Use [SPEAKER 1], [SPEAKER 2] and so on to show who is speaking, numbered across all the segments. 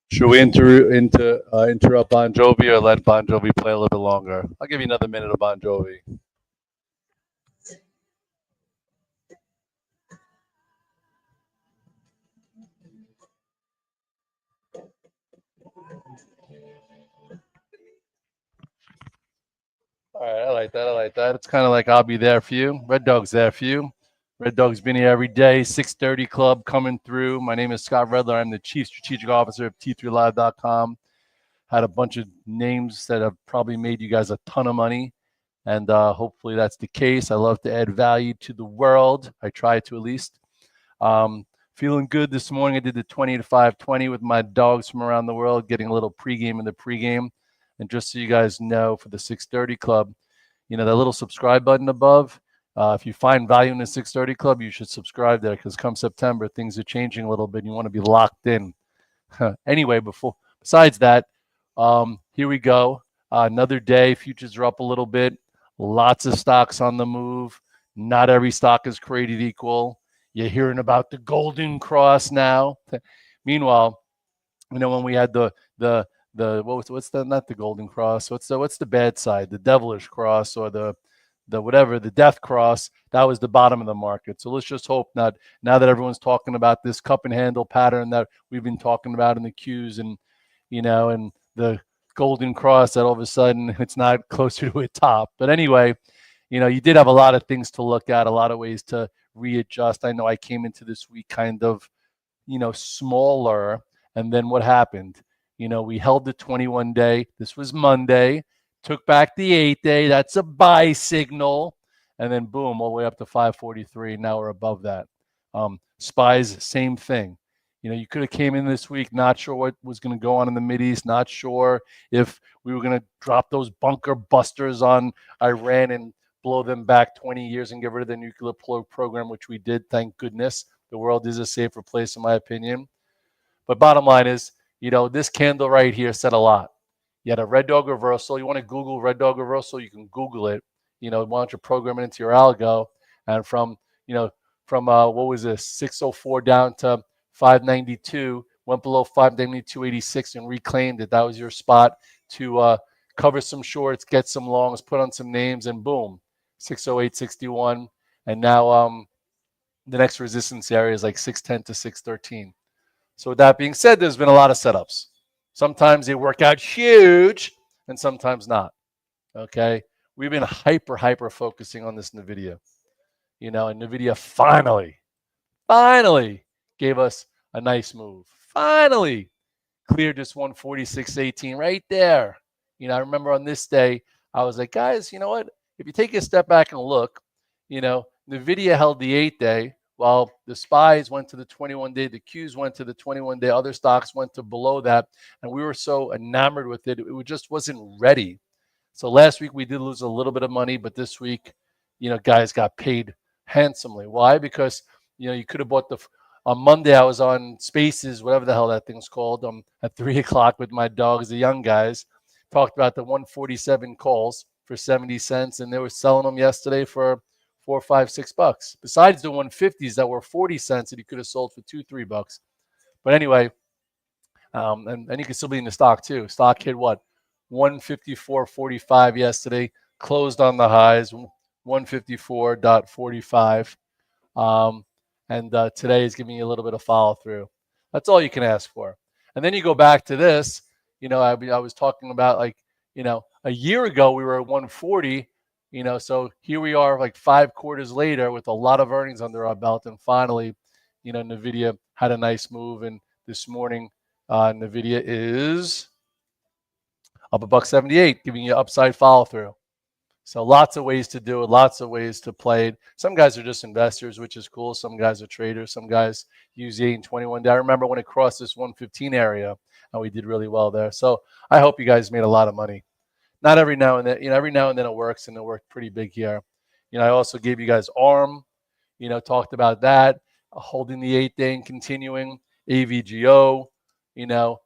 [SPEAKER 1] Should we interrupt Bon Jovi or let Bon Jovi play a little bit longer? I'll give you another minute of Bon Jovi. All right, I like that. I like that. It's kind of like I'll be there for you. Red Dog's there for you. Red Dog's been here every day. 6:30 Club coming through. My name is Scott Redler. I'm the Chief Strategic Officer of T3Live.com. Had a bunch of names that have probably made you guys a ton of money, and hopefully that's the case. I love to add value to the world. I try to at least. Feeling good this morning. I did the 20 to 520 with my dogs from around the world, getting a little pregame in the pregame. And just so you guys know, for the 6:30 Club, you know, that little subscribe button above. If you find value in the 6:30 Club, you should subscribe there because come September, things are changing a little bit. And you want to be locked in. Anyway, besides that, here we go. Another day. Futures are up a little bit. Lots of stocks on the move. Not every stock is created equal. You're hearing about the golden cross now. Meanwhile, you know, when we had the what's the not the golden cross? What's the bad side? The devilish cross or the whatever, the death cross, that was the bottom of the market. So let's just hope not, now that everyone's talking about this cup and handle pattern that we've been talking about in the Qs and, you know, and the golden cross, that all of a sudden it's not closer to a top. But anyway, you know, you did have a lot of things to look at, a lot of ways to readjust. I know I came into this week kind of, you know, smaller. And then what happened? You know, we held the 21 day. This was Monday. Took back the 8 day. That's a buy signal. And then boom, all the way up to 543. Now we're above that. Spies, same thing. You know, you could have came in this week not sure what was going to go on in the Mideast, not sure if we were going to drop those bunker busters on Iran and blow them back 20 years and get rid of the nuclear program, which we did, thank goodness. The world is a safer place, in my opinion. But bottom line is, you know, this candle right here said a lot. You had a red dog reversal. You want to Google red dog reversal, you can Google it. You know, why don't you program it into your algo? And from, you know, from what was this, 604 down to 592, went below 592.86 and reclaimed it. That was your spot to cover some shorts, get some longs, put on some names, and boom, 608.61. And now the next resistance area is like 610 to 613. So with that being said, there's been a lot of setups. Sometimes they work out huge and sometimes not. Okay. We've been hyper focusing on this Nvidia. You know, and Nvidia finally gave us a nice move. Finally cleared this 146.18 right there. You know, I remember on this day, I was like, guys, you know what? If you take a step back and look, you know, Nvidia held the 8 day while the spies went to the 21 day, the Qs went to the 21 day, other stocks went to below that. And we were so enamored with it, it just wasn't ready. So last week we did lose a little bit of money, but this week, you know, guys got paid handsomely. Why? Because, you know, you could have bought on Monday I was on Spaces, whatever the hell that thing's called, at 3 o'clock with my dogs, the young guys, talked about the 147 calls for 70 cents, and they were selling them yesterday for $4, $5, $6. Besides the 150s that were 40 cents that you could have sold for $2, $3. But anyway, and you can still be in the stock too. Stock hit what? 154.45 yesterday, closed on the highs, 154.45. And today is giving you a little bit of follow through. That's all you can ask for. And then you go back to this, you know, I was talking about, like, you know, a year ago we were at 140, you know, so here we are like 5 quarters later with a lot of earnings under our belt. And finally, you know, Nvidia had a nice move. And this morning, Nvidia is up $1.78, giving you upside follow through. So lots of ways to do it, lots of ways to play it. Some guys are just investors, which is cool. Some guys are traders. Some guys use the 8 and 21 day. I remember when it crossed this 115 area, and we did really well there. So I hope you guys made a lot of money. Not every now and then, you know, every now and then it works, and it worked pretty big here. You know, I also gave you guys ARM, you know, talked about that, holding the 8 day and continuing. AVGO, you know,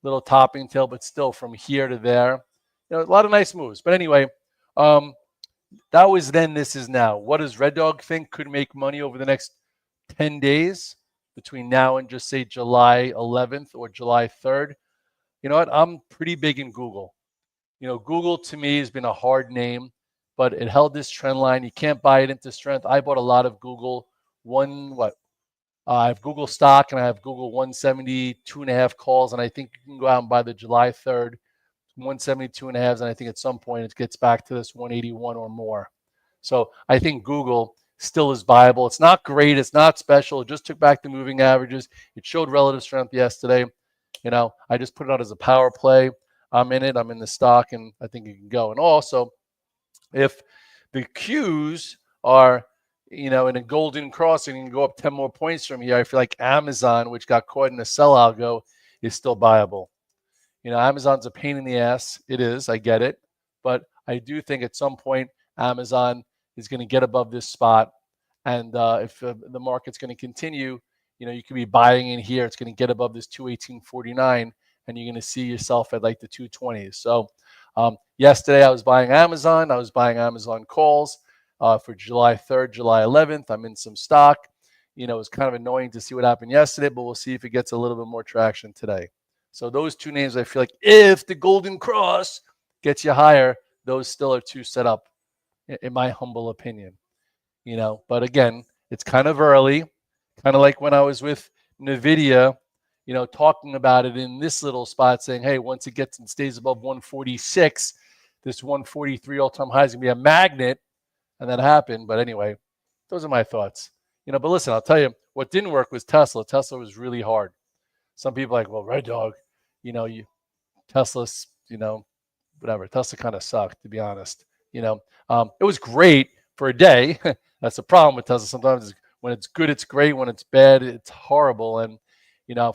[SPEAKER 1] little topping tail, but still from here to there. You know, a lot of nice moves. But anyway, that was then, this is now. What does Red Dog think could make money over the next 10 days? between now and just say July 11th or July 3rd, you know what? I'm pretty big in Google. Google to me has been a hard name, but it held this trend line. You can't buy it into strength. I bought a lot of Google. I have Google stock and I have Google 172 and a half calls, and I think you can go out and buy the July 3rd 172 and a halves, and I think at some point it gets back to this 181 or more. So I think Google still is viable. It's not great. It's not special. It just took back the moving averages. It showed relative strength yesterday. I just put it out as a power play. I'm in it. I'm in the stock, and I think it can go. And also, if the Qs are, in a golden crossing and go up 10 more points from here, I feel like Amazon, which got caught in a sell algo, is still viable. Amazon's a pain in the ass. It is. I get it. But I do think at some point Amazon is going to get above this spot. And if the market's going to continue, you could be buying in here. It's going to get above this 218.49, and you're going to see yourself at like the 220s. So yesterday I was buying Amazon. I was buying Amazon calls for July 3rd, July 11th. I'm in some stock. It was kind of annoying to see what happened yesterday, but we'll see if it gets a little bit more traction today. So those two names, I feel like if the Golden Cross gets you higher, those still are two set up, in my humble opinion. But again, it's kind of early, kind of like when I was with Nvidia, talking about it in this little spot, saying, hey, once it gets and stays above 146, this 143 all-time high is going to be a magnet, and that happened. But anyway, those are my thoughts. But listen, I'll tell you, what didn't work was Tesla. Tesla was really hard. Some people are like, well, Red Dog, Tesla's, whatever. Tesla kind of sucked, to be honest. It was great for a day. That's the problem with Tesla. Sometimes when it's good, it's great. When it's bad, it's horrible. And,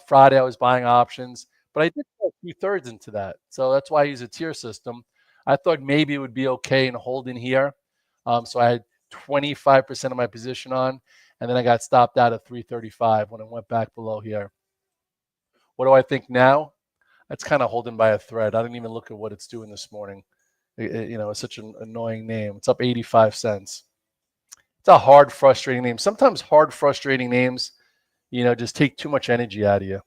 [SPEAKER 1] Friday I was buying options, but I did go 2/3 into that. So that's why I use a tier system. I thought maybe it would be okay and hold in here. So I had 25% of my position on, and then I got stopped out at 335 when it went back below here. What do I think now? It's kind of holding by a thread. I didn't even look at what it's doing this morning. It's such an annoying name. It's up 85 cents. It's a hard, frustrating name. Sometimes hard, frustrating names, just take too much energy out of you.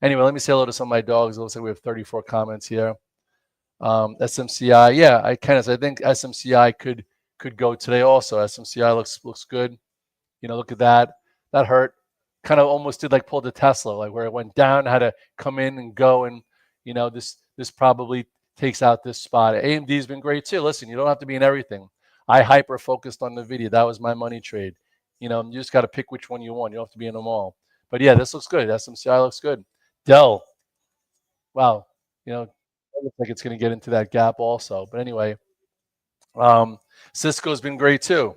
[SPEAKER 1] Anyway, let me say hello to some of my dogs. It looks like we have 34 comments here. SMCI, yeah, I think SMCI could go today also. SMCI looks good. Look at that. That hurt. Kind of almost did like pull the Tesla, like where it went down, had to come in and go, and this probably takes out this spot. AMD's been great too. Listen, you don't have to be in everything. I hyper focused on Nvidia. That was my money trade. You just got to pick which one you want. You don't have to be in them all. But yeah, this looks good. SMCI looks good. Dell, wow, it looks like it's going to get into that gap also. But anyway, Cisco's been great too.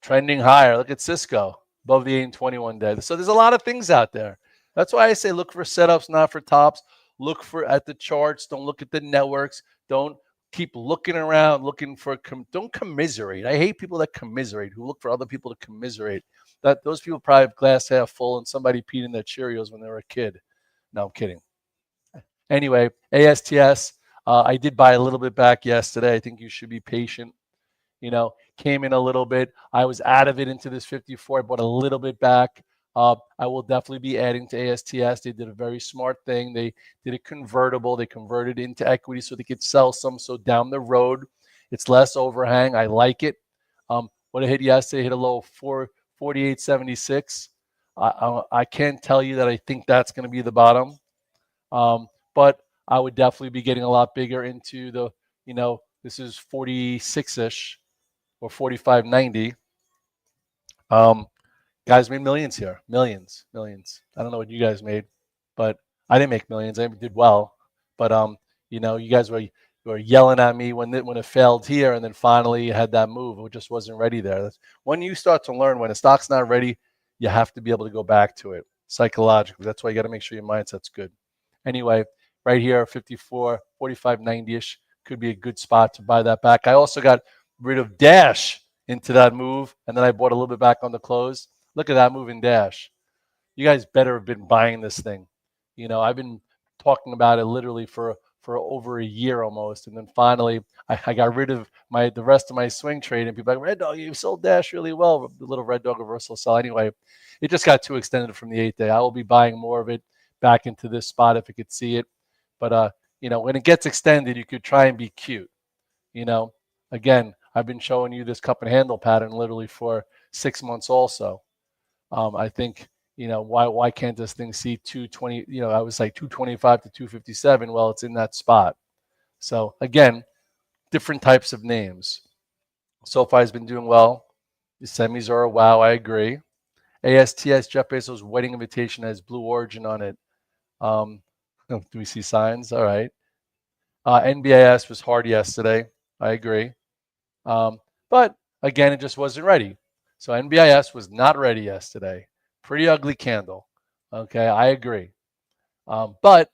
[SPEAKER 1] Trending higher. Look at Cisco above the 821 day. So there's a lot of things out there. That's why I say look for setups, not for tops. Look at the charts. Don't look at the networks. Don't keep looking around, looking for. Don't commiserate. I hate people that commiserate, who look for other people to commiserate. Those people probably have glass half full, and somebody peed in their Cheerios when they were a kid. No, I'm kidding. Anyway, ASTS. I did buy a little bit back yesterday. I think you should be patient. Came in a little bit. I was out of it into this 54. I bought a little bit back. I will definitely be adding to ASTS. They did a very smart thing. They did a convertible. They converted into equity so they could sell some. So down the road, it's less overhang. I like it. What I hit yesterday, hit a low of 48.76. I can't tell you that I think that's going to be the bottom. But I would definitely be getting a lot bigger into the, this is 46-ish or 45.90. Guys made millions here. Millions. I don't know what you guys made, but I didn't make millions. I did well. But you guys were yelling at me when it failed here, and then finally you had that move. It just wasn't ready there. When you start to learn when a stock's not ready, you have to be able to go back to it psychologically. That's why you got to make sure your mindset's good. Anyway, right here, 54, 45.90-ish could be a good spot to buy that back. I also got rid of Dash into that move, and then I bought a little bit back on the close. Look at that move in Dash. You guys better have been buying this thing. I've been talking about it literally for for over a year almost. And then finally, I got rid of the rest of my swing trade, and people are like, Red Dog, you sold Dash really well, the little Red Dog reversal sell. Anyway, it just got too extended from the 8-day. I will be buying more of it back into this spot if I could see it. But, when it gets extended, you could try and be cute. Again, I've been showing you this cup and handle pattern literally for 6 months also. I think, why can't this thing see 220? I was like 225 to 257. Well, it's in that spot. So again, different types of names. SoFi has been doing well. The semis are a wow. I agree. ASTS, Jeff Bezos' wedding invitation, has Blue Origin on it. Do we see signs? All right. NBAS was hard yesterday. I agree. But again, it just wasn't ready. So NBIS was not ready yesterday. Pretty ugly candle. Okay, I agree. But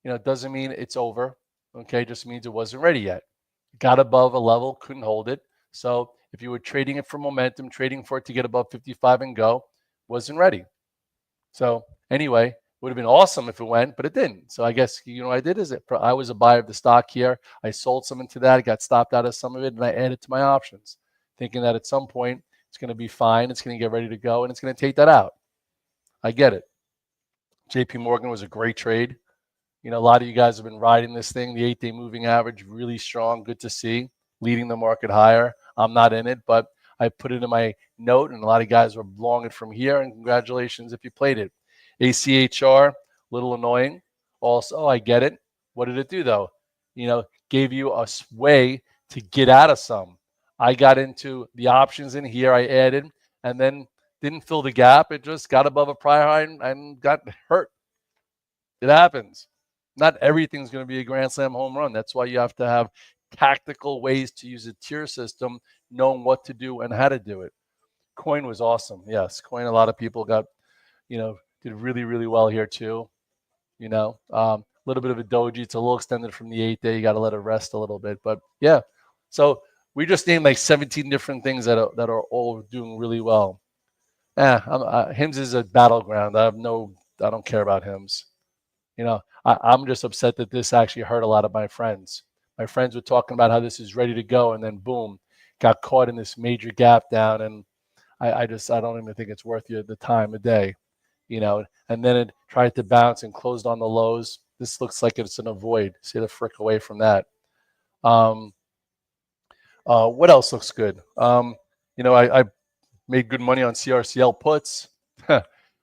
[SPEAKER 1] it doesn't mean it's over. Okay, it just means it wasn't ready yet. Got above a level, couldn't hold it. So if you were trading it for momentum, trading for it to get above 55 and go, wasn't ready. So anyway, would have been awesome if it went, but it didn't. So I guess what I did is I was a buyer of the stock here. I sold some into that, got stopped out of some of it, and I added to my options, thinking that at some point it's going to be fine, it's going to get ready to go, and it's going to take that out. I get it. JP Morgan was a great trade. A lot of you guys have been riding this thing. The 8-day moving average, really strong, good to see, leading the market higher. I'm not in it, but I put it in my note, and a lot of guys were long it from here, and congratulations if you played it. ACHR, little annoying. Also, I get it. What did it do, though? Gave you a way to get out of some. I got into the options in here. I added, and then didn't fill the gap. It just got above a prior high and got hurt. It happens. Not everything's going to be a grand slam home run. That's why you have to have tactical ways to use a tier system, knowing what to do and how to do it. Coin was awesome. Yes, Coin, a lot of people got, did really, really well here too. A little bit of a doji. It's a little extended from the 8-day. You got to let it rest a little bit. But yeah, so we just named like 17 different things that are all doing really well. HIMS is a battleground. I don't care about HIMS. I'm just upset that this actually hurt a lot of my friends. My friends were talking about how this is ready to go, and then boom, got caught in this major gap down, and I don't even think it's worth the time of day, And then it tried to bounce and closed on the lows. This looks like it's an avoid. Stay the frick away from that. What else looks good? I made good money on CRCL puts.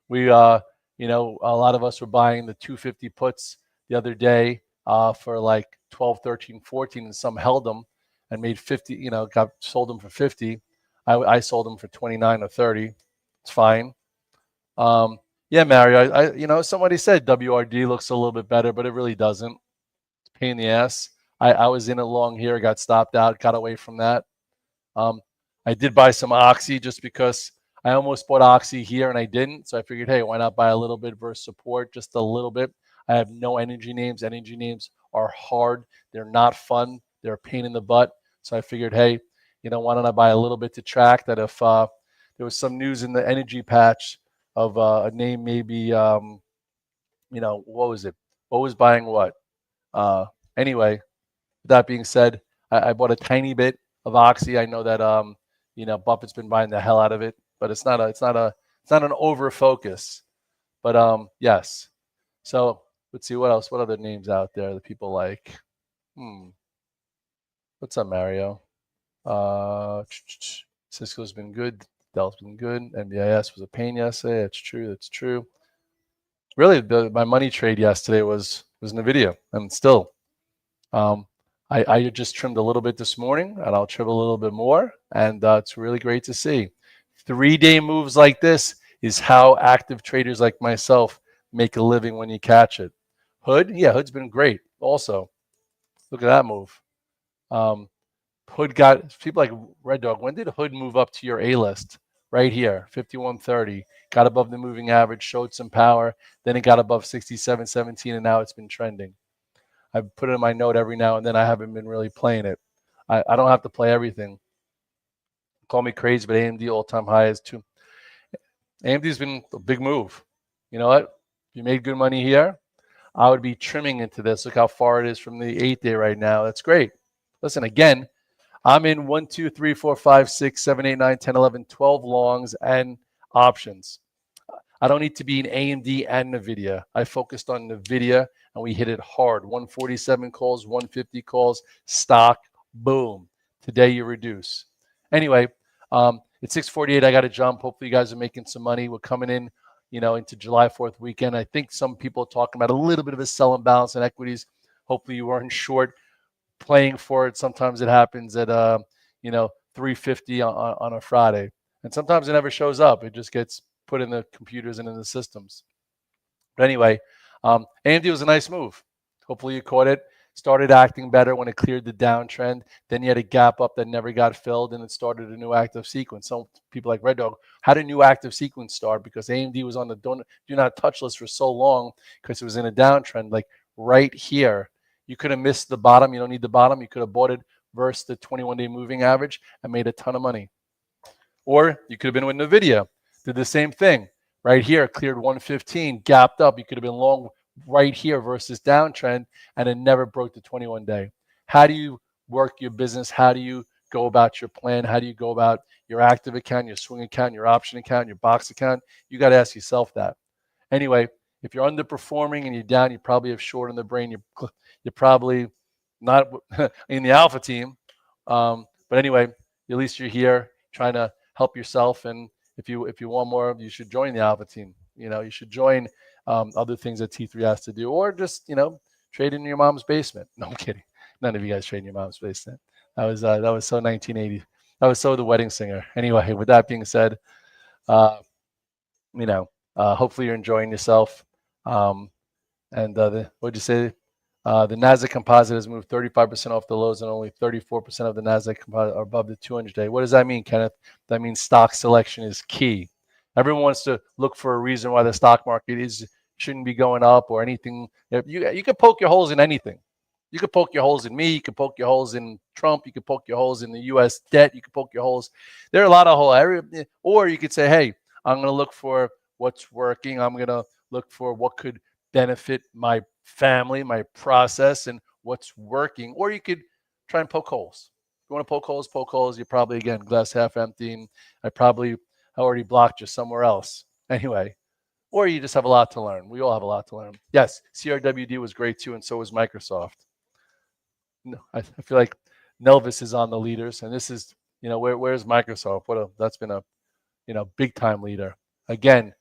[SPEAKER 1] We a lot of us were buying the 250 puts the other day for like 12, 13, 14, and some held them and made 50, sold them for 50. I sold them for 29 or 30. It's fine. Yeah, Mario, somebody said WRD looks a little bit better, but it really doesn't. It's a pain in the ass. I was in it long here, got stopped out, got away from that. I did buy some Oxy just because I almost bought Oxy here and I didn't. So I figured, hey, why not buy a little bit versus support, just a little bit. I have no energy names. Energy names are hard. They're not fun. They're a pain in the butt. So I figured, hey, why don't I buy a little bit to track that if there was some news in the energy patch of a name maybe, what was it? What was buying what? Anyway, with that being said, I bought a tiny bit of Oxy. I know that Buffett's been buying the hell out of it, but it's not an over focus. But yes. So let's see what else. What other names out there that people like? What's up, Mario? Cisco's been good. Dell's been good. NBIS was a pain yesterday. That's true. That's true. Really, my money trade yesterday was Nvidia, and still. I just trimmed a little bit this morning, and I'll trim a little bit more, and it's really great to see. 3-day moves like this is how active traders like myself make a living when you catch it. Hood, yeah, Hood's been great also. Look at that move. Hood got, people like Red Dog, when did Hood move up to your A-list? Right here, 51.30. Got above the moving average, showed some power, then it got above 67.17, and now it's been trending. I put it in my note every now and then. I haven't been really playing it. I don't have to play everything. Call me crazy, but AMD all-time high is 2. AMD's been a big move. You know what? You made good money here. I would be trimming into this. Look how far it is from the 8-day right now. That's great. Listen, again, I'm in 1, 2, 3, 4, 5, 6, 7, 8, 9, 10, 11, 12 longs and options. I don't need to be in AMD and Nvidia. I focused on Nvidia and we hit it hard. 147 calls, 150 calls, stock, boom. Today you reduce. Anyway, it's 6:48. I got to jump. Hopefully you guys are making some money. We're coming in, into July 4th weekend. I think some people are talking about a little bit of a sell imbalance in equities. Hopefully you weren't short playing for it. Sometimes it happens at 350 on a Friday, and sometimes it never shows up. It just gets put in the computers and in the systems. But anyway, AMD was a nice move. Hopefully you caught it. Started acting better when it cleared the downtrend. Then you had a gap up that never got filled, and it started a new active sequence. Some people like Red Dog, how did a new active sequence start? Because AMD was on the do not touch list for so long because it was in a downtrend. Like right here, you could have missed the bottom. You don't need the bottom. You could have bought it versus the 21-day moving average and made a ton of money. Or you could have been with Nvidia. Did the same thing. Right here, cleared 115, gapped up. You could have been long right here versus downtrend, and it never broke the 21-day. How do you work your business? How do you go about your plan? How do you go about your active account, your swing account, your option account, your box account? You got to ask yourself that. Anyway, if you're underperforming and you're down, you probably have short in the brain. You're probably not in the alpha team. But anyway, at least you're here trying to help yourself. And if you want more, you should join the alpha team. You should join other things that T3 has to do, or just trade in your mom's basement. No, I'm kidding. None of you guys trade in your mom's basement. That was so 1980. That was so The Wedding Singer. Anyway, with that being said, hopefully you're enjoying yourself. And what'd you say? The Nasdaq Composite has moved 35% off the lows, and only 34% of the Nasdaq Composite are above the 200-day. What does that mean, Kenneth? That means stock selection is key. Everyone wants to look for a reason why the stock market shouldn't be going up or anything. You can poke your holes in anything. You could poke your holes in me. You could poke your holes in Trump. You could poke your holes in the U.S. debt. You could poke your holes. There are a lot of holes. Or you could say, hey, I'm going to look for what's working. I'm going to look for what could benefit my family, my process, and what's working. Or you could try and poke holes. If you want to poke holes, you're probably, again, glass half empty. And I already blocked you somewhere else. Anyway, or you just have a lot to learn. We all have a lot to learn. Yes, CRWD was great too, and so was Microsoft. I feel like Nelvis is on the leaders, and this is, where's Microsoft? That's been a, big time leader. Again,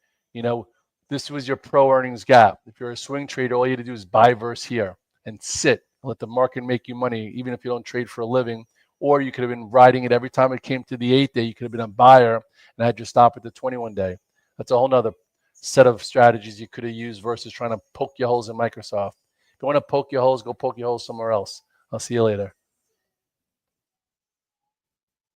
[SPEAKER 1] this was your pro earnings gap. If you're a swing trader, all you have to do is buy verse here and sit and let the market make you money, even if you don't trade for a living. Or you could have been riding it every time it came to the 8-day. You could have been a buyer and had your stop at the 21-day. That's a whole nother set of strategies you could have used versus trying to poke your holes in Microsoft. If you want to poke your holes, go poke your holes somewhere else. I'll see you later.